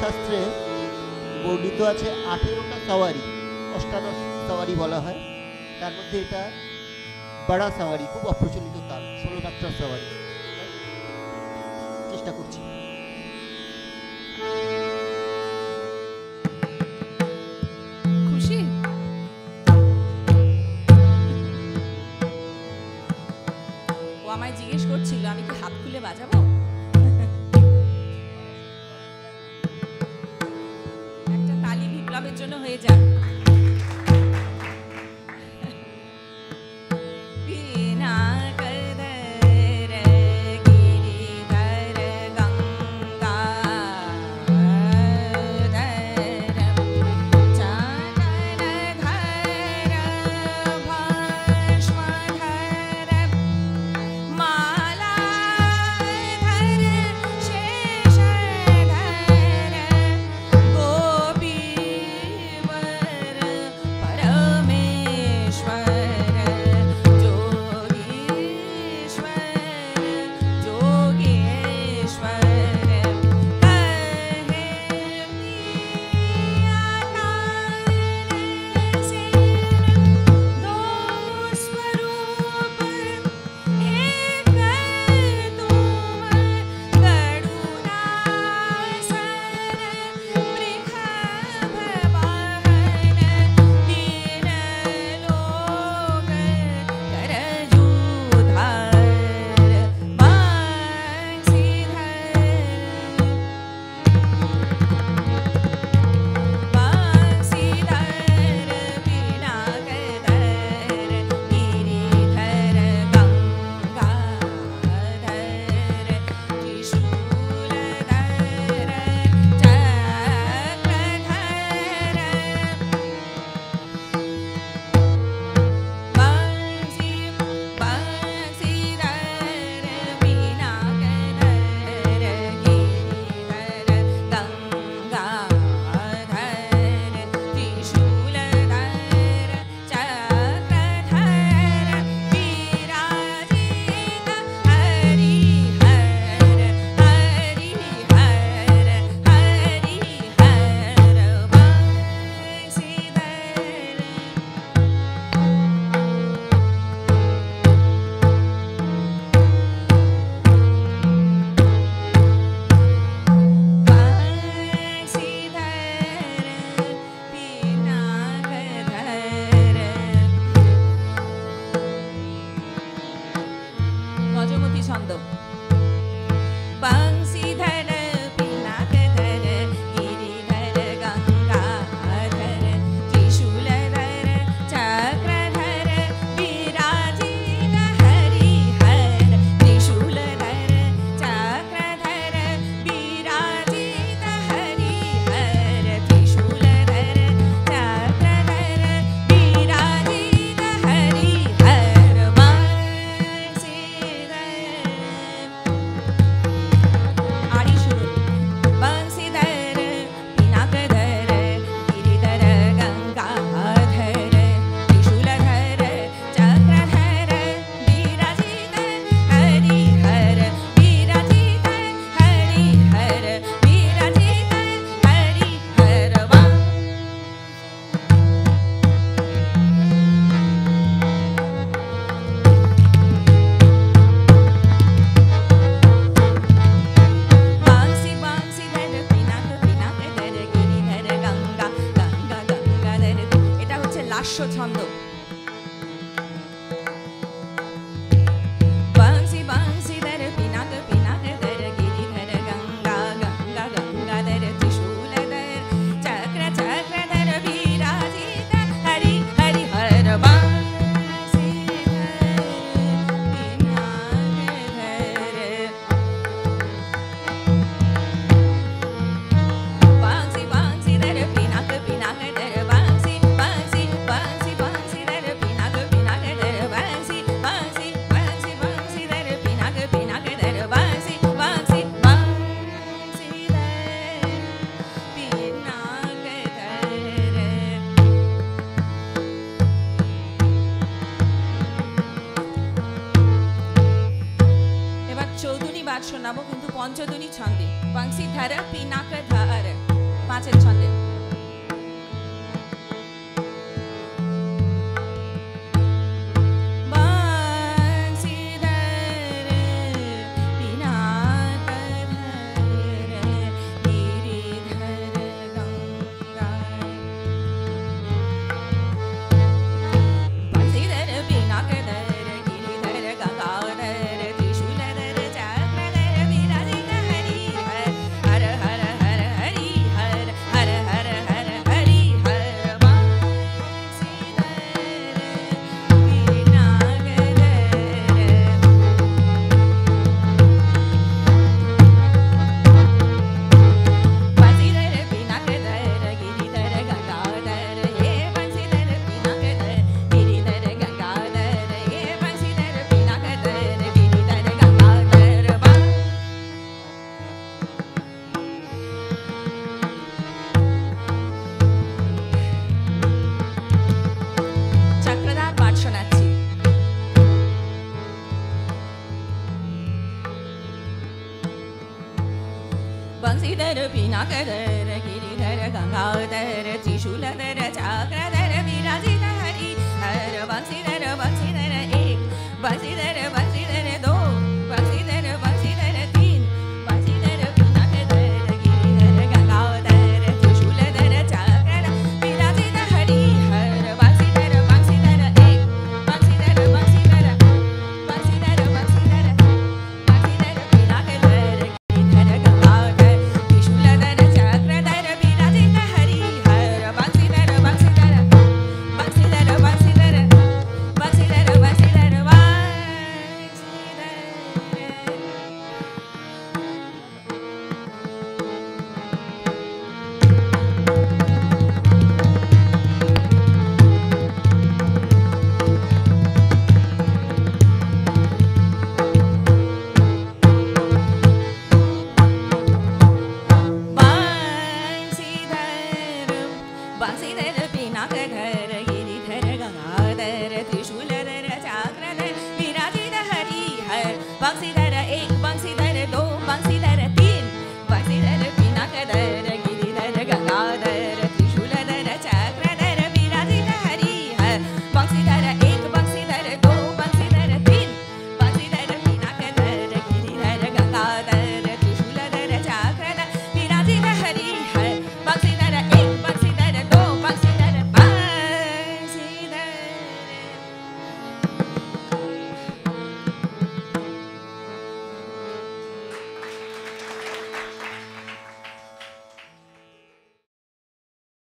শাস্ত্রে বর্ণিত আছে 18টা সওয়ারি, অষ্টাদশ সওয়ারি বলা হয়। তার মধ্যে এটা বড়া সওয়ারি, খুব অপ্রচলিত তাল, 16 মাত্রার সওয়ারি। চেষ্টা করছি। খুশি? ও আমায় জিজ্ঞেস করছিল আমি কি হাত খুলে বাজাবো। একটা তালি বিপ্লবের জন্য হয়ে যাক। পাঠ শোনাবো কিন্তু পঞ্চধ্বনি ছন্দে। বংশীধর পিনাকধর, পাঁচের ছন্দে। बंशीधर पिनाकधर गिरिधर गंगाधर त्रिशूलधर चक्रधर विराजित हरि हर। बंशीधर बंशीधर एक, बंशीधर बंशीधर दो, बंशीधर बंशीधर तीन, बंशीधर पिनाकधर गिरिधर गंगाधर त्रिशूलधर चक्रधर विराजित हरि हर। बंशीधर बंशीधर एक, बंशीधर बंशीधर, बंशीधर बंशीधर, बंशीधर पिनाकधर गिरिधर गंगाधर त्रिशूलधर चक्रधर विराजित हरि हर। बंशीधर बंशीधर, बंशीधर बंशीधर, बंशीधर बंशीधर बंशीधर। बंशीधर पिनाकधर गिरिधर गंगाधर त्रिशूलधर चक्रधर विराजित हरि हर। बंशीधर